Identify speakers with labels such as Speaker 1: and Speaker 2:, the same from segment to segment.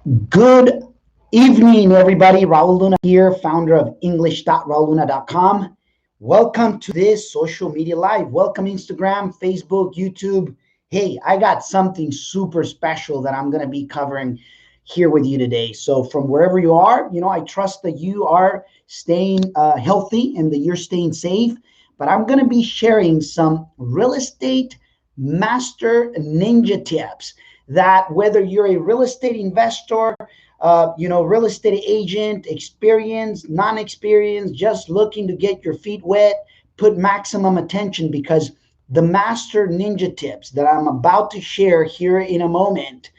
Speaker 1: Good evening, everybody. Raul Luna here, founder of English.rauluna.com. Welcome to this social media live. Welcome, Instagram, Facebook, YouTube. Hey, I got something super special that I'm going to be covering here with you today. So, from wherever you are, I trust that you are staying healthy and that you're staying safe. But I'm going to be sharing some real estate master ninja tips that whether you're a real estate investor, real estate agent, experienced, non-experienced, just looking to get your feet wet, put maximum attention because the master ninja tips that I'm about to share here in a moment,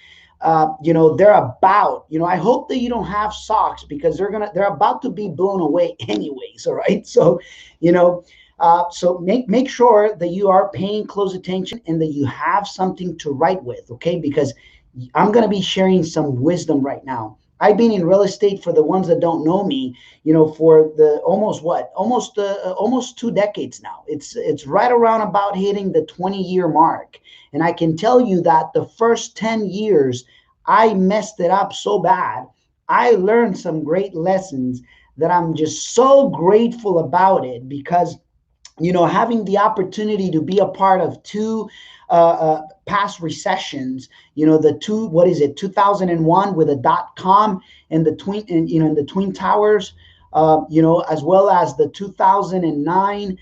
Speaker 1: they're about, I hope that you don't have socks because they're about to be blown away anyways. All right. So, make sure that you are paying close attention and that you have something to write with, okay? Because I'm going to be sharing some wisdom right now. I've been in real estate for the ones that don't know me, for the almost 2 decades now. It's right around about hitting the 20-year mark, and I can tell you that the first 10 years I messed it up so bad. I learned some great lessons that I'm just so grateful about it because having the opportunity to be a part of two past recessions, the two, what is it, 2001 with a .com and the twin, and the Twin Towers, as well as the 2009,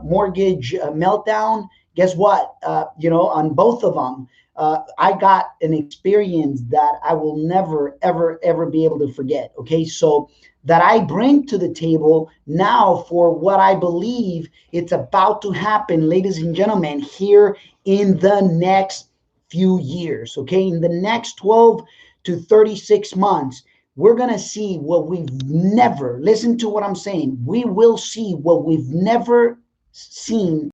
Speaker 1: mortgage meltdown. Guess what? On both of them, I got an experience that I will never, ever, ever be able to forget. Okay, so that I bring to the table now for what I believe it's about to happen, ladies and gentlemen, here in the next few years. Okay, in the next 12 to 36 months, we're going to see what we've never, listen to what I'm saying, we will see what we've never seen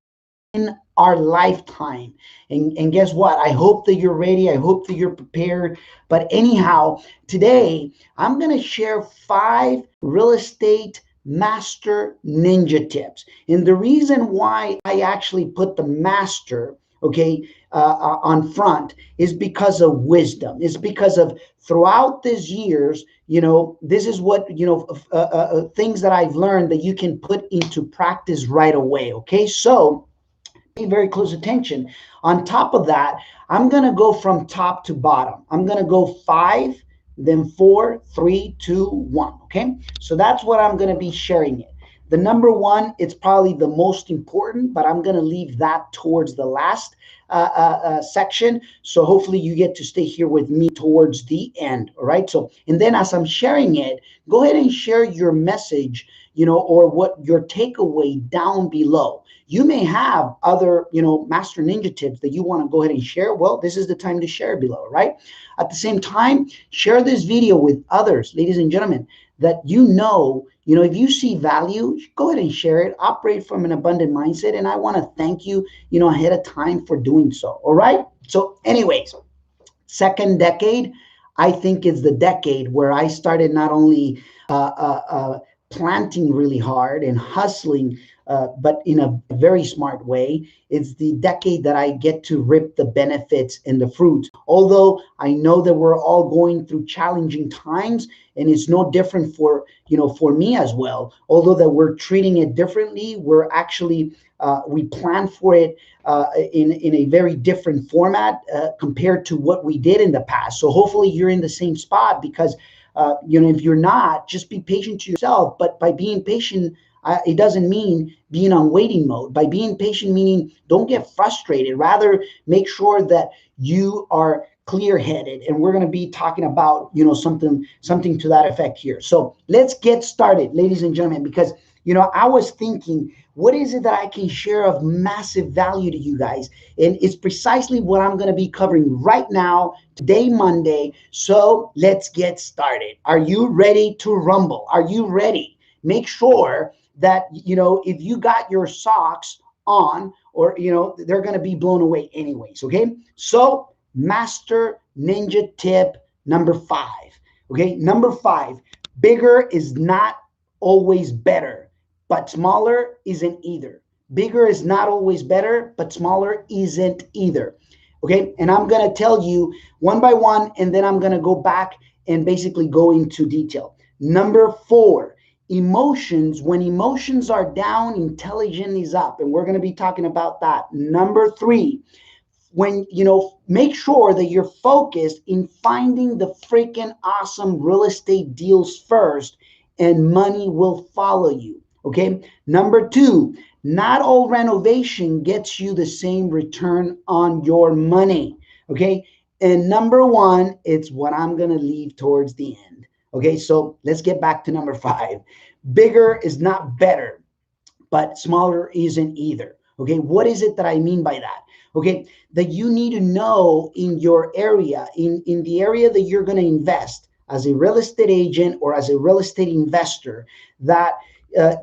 Speaker 1: in our lifetime. And guess what? I hope that you're ready. I hope that you're prepared. But anyhow, today I'm going to share 5 real estate master ninja tips. And the reason why I actually put the master, okay, on front is because of wisdom. It's because of throughout these years, this is what, things that I've learned that you can put into practice right away. Okay, so pay very close attention. On top of that, I'm going to go from top to bottom. I'm going to go 5, then 4, 3, 2, 1. Okay. So that's what I'm going to be sharing it. The number one, it's probably the most important, but I'm going to leave that towards the last section. So hopefully you get to stay here with me towards the end. All right. So, and then as I'm sharing it, go ahead and share your message, or what your takeaway down below. You may have other, master ninja tips that you want to go ahead and share. Well, this is the time to share below, right? At the same time, share this video with others, ladies and gentlemen, that if you see value, go ahead and share it. Operate from an abundant mindset. And I want to thank you, ahead of time for doing so. All right. So anyways, second decade, I think is the decade where I started not only planting really hard and hustling, but in a very smart way. It's the decade that I get to reap the benefits and the fruits. Although I know that we're all going through challenging times, and it's no different for me as well. Although that we're treating it differently, we're actually we plan for it in a very different format compared to what we did in the past. So hopefully you're in the same spot because if you're not, just be patient to yourself. But by being patient, it doesn't mean being on waiting mode. By being patient, meaning don't get frustrated. Rather, make sure that you are clear-headed. And we're going to be talking about, something to that effect here. So let's get started, ladies and gentlemen, because, I was thinking, what is it that I can share of massive value to you guys? And it's precisely what I'm going to be covering right now, today, Monday. So let's get started. Are you ready to rumble? Are you ready? Make sure that, if you got your socks on, or, they're going to be blown away anyways. Okay. So master ninja tip number 5. Okay. Number 5, bigger is not always better, but smaller isn't either. Bigger is not always better, but smaller isn't either. Okay. And I'm going to tell you one by one, and then I'm going to go back and basically go into detail. Number four, emotions. When emotions are down, intelligence is up. And we're going to be talking about that. Number three, when make sure that you're focused in finding the freaking awesome real estate deals first, and money will follow you. Okay. Number two, not all renovation gets you the same return on your money. Okay. And number one, it's what I'm going to leave towards the end. Okay. So let's get back to number five. Bigger is not better, but smaller isn't either. Okay, what is it that I mean by that? Okay, that you need to know in your area, in the area that you're going to invest as a real estate agent or as a real estate investor, that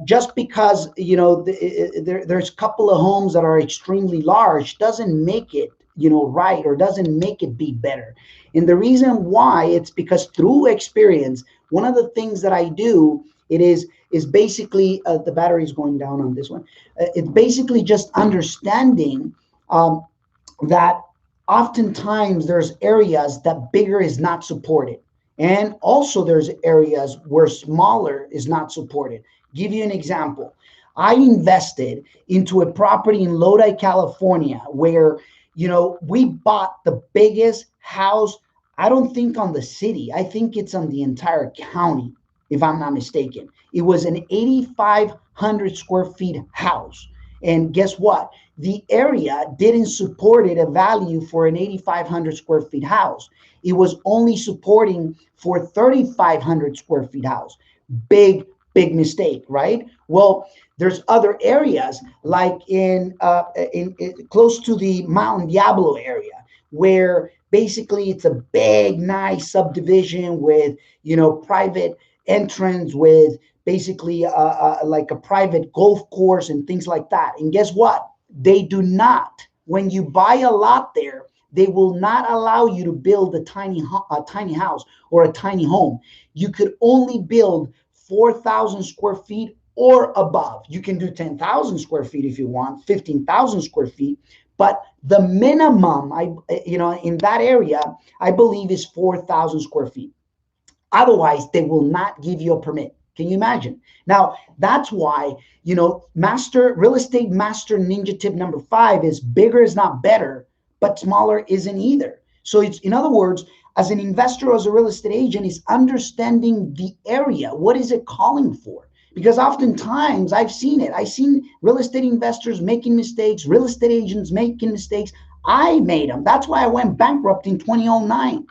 Speaker 1: just because there's a couple of homes that are extremely large doesn't make it right, or doesn't make it be better. And the reason why, it's because through experience, one of the things that I do, it is basically the battery is going down on this one. It's basically just understanding um, that oftentimes there's areas that bigger is not supported, and also there's areas where smaller is not supported. Give you an example. I invested into a property in Lodi, California, where we bought the biggest house. I don't think on the city, I think it's on the entire county, if I'm not mistaken. It was an 8,500 square feet house. And guess what? The area didn't support it a value for an 8,500 square feet house. It was only supporting for 3,500 square feet house. Big mistake, right? Well, there's other areas like in close to the Mountain Diablo area, where basically it's a big, nice subdivision with private entrance, with basically like a private golf course and things like that. And guess what? They do not, when you buy a lot there, they will not allow you to build a tiny house or a tiny home. You could only build 4,000 square feet or above. You can do 10,000 square feet if you want, 15,000 square feet, but the minimum, in that area, I believe, is 4,000 square feet. Otherwise, they will not give you a permit. Can you imagine? Now, that's why, master real estate master ninja tip number five is bigger is not better, but smaller isn't either. So it's, in other words, as an investor, as a real estate agent, is understanding the area. What is it calling for? Because oftentimes I've seen it. I've seen real estate investors making mistakes, real estate agents making mistakes. I made them. That's why I went bankrupt in 2009.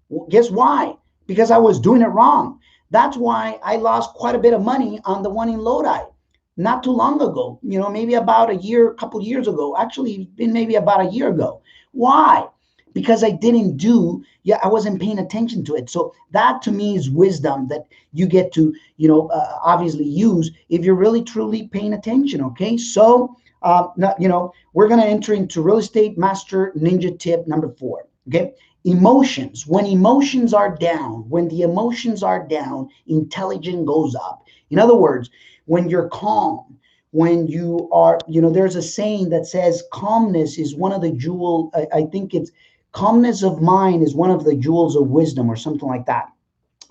Speaker 1: Well, guess why? Because I was doing it wrong. That's why I lost quite a bit of money on the one in Lodi not too long ago, maybe about a couple years ago. Actually, it's been maybe about a year ago. Why? Because I wasn't paying attention to it. So that to me is wisdom that you get to, obviously use if you're really truly paying attention. Okay. So, we're going to enter into real estate master ninja tip number four. Okay. Emotions. When emotions are down, when the emotions are down, intelligence goes up. In other words, when you're calm, when you are, there's a saying that says calmness is one of the jewel. I think it's calmness of mind is one of the jewels of wisdom, or something like that.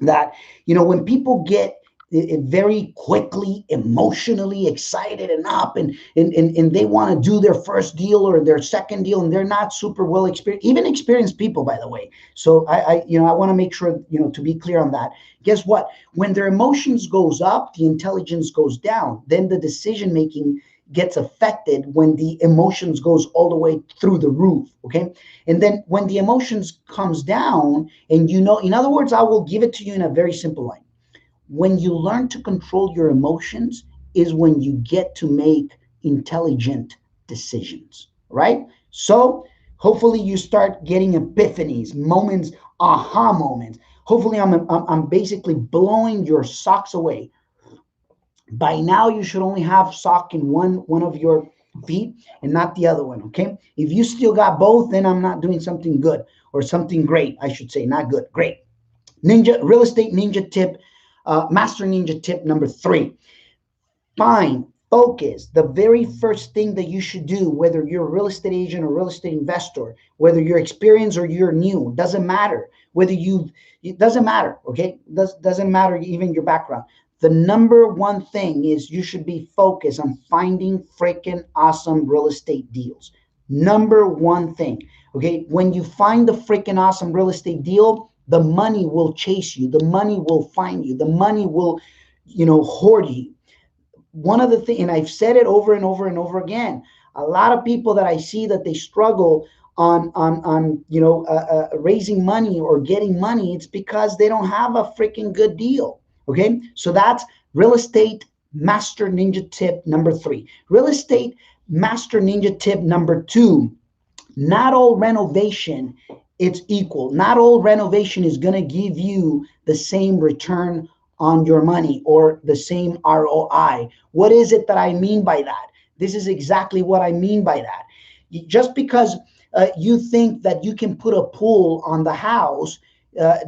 Speaker 1: That, when people get very quickly emotionally excited and up, and they want to do their first deal or their second deal, and they're not super well experienced, even experienced people, by the way. So I want to make sure, to be clear on that. Guess what? When their emotions goes up, the intelligence goes down. Then the decision making gets affected when the emotions goes all the way through the roof. Okay. And then when the emotions comes down, and in other words, I will give it to you in a very simple line. When you learn to control your emotions is when you get to make intelligent decisions, right? So hopefully you start getting epiphanies, moments, aha moments. Hopefully I'm basically blowing your socks away. By now you should only have sock in one of your feet and not the other one. Okay. If you still got both, then I'm not doing something good, or something great, I should say. Not good, great. Real estate ninja tip, master ninja tip number three. Find Focus. The very first thing that you should do, whether you're a real estate agent or real estate investor, whether you're experienced or you're new, doesn't matter. Whether you, it doesn't matter, okay? Doesn't matter even your background. The number one thing is you should be focused on finding freaking awesome real estate deals. Number one thing, okay? When you find the freaking awesome real estate deal, the money will chase you. The money will find you. The money will, hoard you. One of the things, and I've said it over and over and over again, a lot of people that I see that they struggle on raising money or getting money, it's because they don't have a freaking good deal. Okay, so that's real estate master ninja tip number 3. Real estate master ninja tip number 2: not all renovation it's equal. Not all renovation is going to give you the same return on your money or the same ROI. What is it that I mean by that? This is exactly what I mean by that. Just because you think that you can put a pool on the house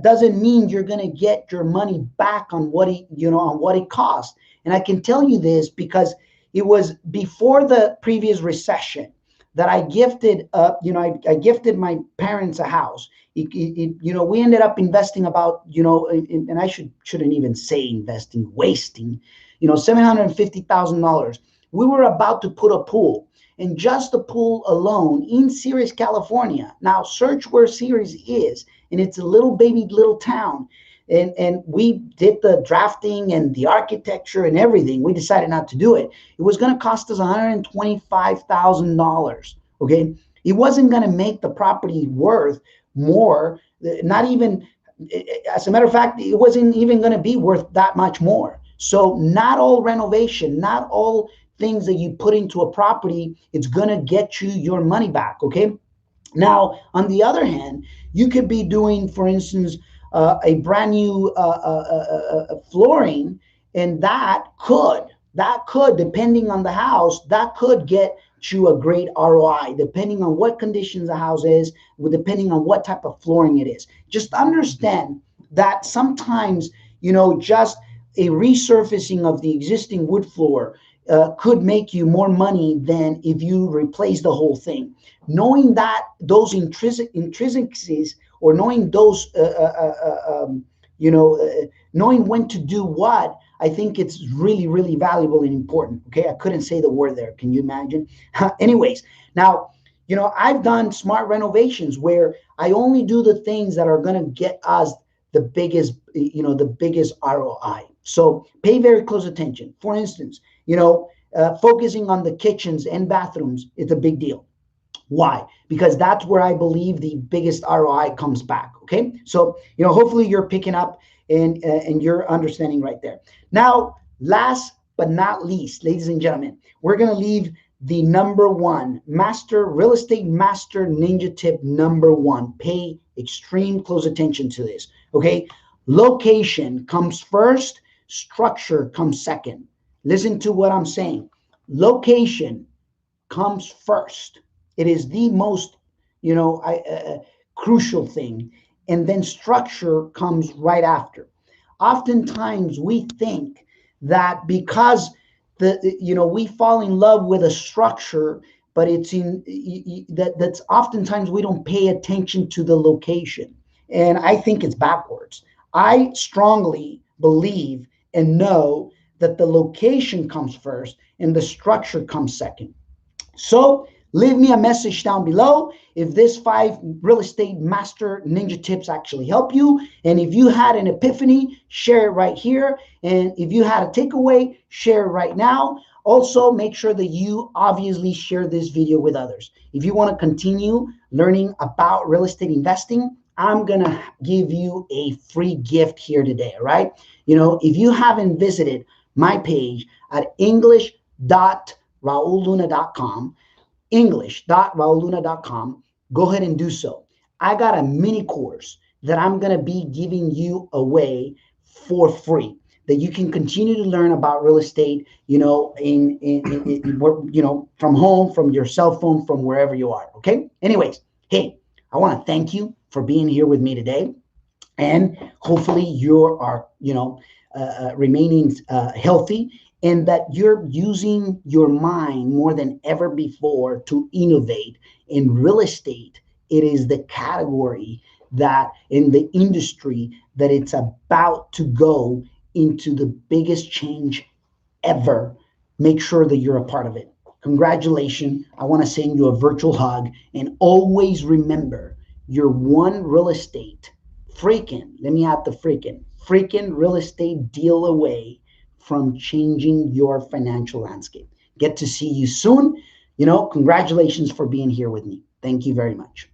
Speaker 1: doesn't mean you're going to get your money back on what it cost. And I can tell you this because it was before the previous recession that I gifted, I gifted my parents a house. We ended up investing about, and I shouldn't even say investing, wasting, $750,000. We were about to put a pool, and just the pool alone in Ceres, California. Now search where Ceres is, and it's a little town. And we did the drafting and the architecture and everything. We decided not to do it. It was going to cost us $125,000. Okay, it wasn't going to make the property worth more. Not even, as a matter of fact, it wasn't even going to be worth that much more. So not all renovation, not all things that you put into a property, it's going to get you your money back. Okay. Now, on the other hand, you could be doing, for instance, a brand new flooring, and that could, depending on the house, that could get you a great ROI, depending on what conditions the house is, depending on what type of flooring it is. Just understand that sometimes, just a resurfacing of the existing wood floor could make you more money than if you replace the whole thing. Knowing that those intrinsics, or knowing those, knowing when to do what, I think it's really, really valuable and important. Okay, I couldn't say the word there. Can you imagine? Anyways, now, I've done smart renovations where I only do the things that are going to get us the biggest ROI. So pay very close attention. For instance, focusing on the kitchens and bathrooms is a big deal. Why? Because that's where I believe the biggest ROI comes back. Okay, so hopefully you're picking up and you're understanding right there. Now, last but not least, ladies and gentlemen, we're gonna leave the number one real estate master ninja tip number 1. Pay extreme close attention to this. Okay, location comes first, structure comes second. Listen to what I'm saying. Location comes first. It is the most, crucial thing, and then structure comes right after. Oftentimes, we think that because we fall in love with a structure, but it's in that's oftentimes we don't pay attention to the location, and I think it's backwards. I strongly believe and know that the location comes first and the structure comes second. So leave me a message down below if this 5 real estate master ninja tips actually help you. And if you had an epiphany, share it right here. And if you had a takeaway, share it right now. Also, make sure that you obviously share this video with others. If you want to continue learning about real estate investing, I'm going to give you a free gift here today. All right. If you haven't visited my page at english.rauluna.com, english.rauluna.com, go ahead and do so. I got a mini course that I'm going to be giving you away for free that you can continue to learn about real estate, from home, from your cell phone, from wherever you are. Okay. Anyways, hey, I want to thank you for being here with me today. And hopefully you are, remaining healthy and that you're using your mind more than ever before to innovate. In real estate, it is the category that in the industry that it's about to go into the biggest change ever. Make sure that you're a part of it. Congratulations. I want to send you a virtual hug. And always remember, you're one real estate let me add the freaking real estate deal away from changing your financial landscape. Get to see you soon. Congratulations for being here with me. Thank you very much.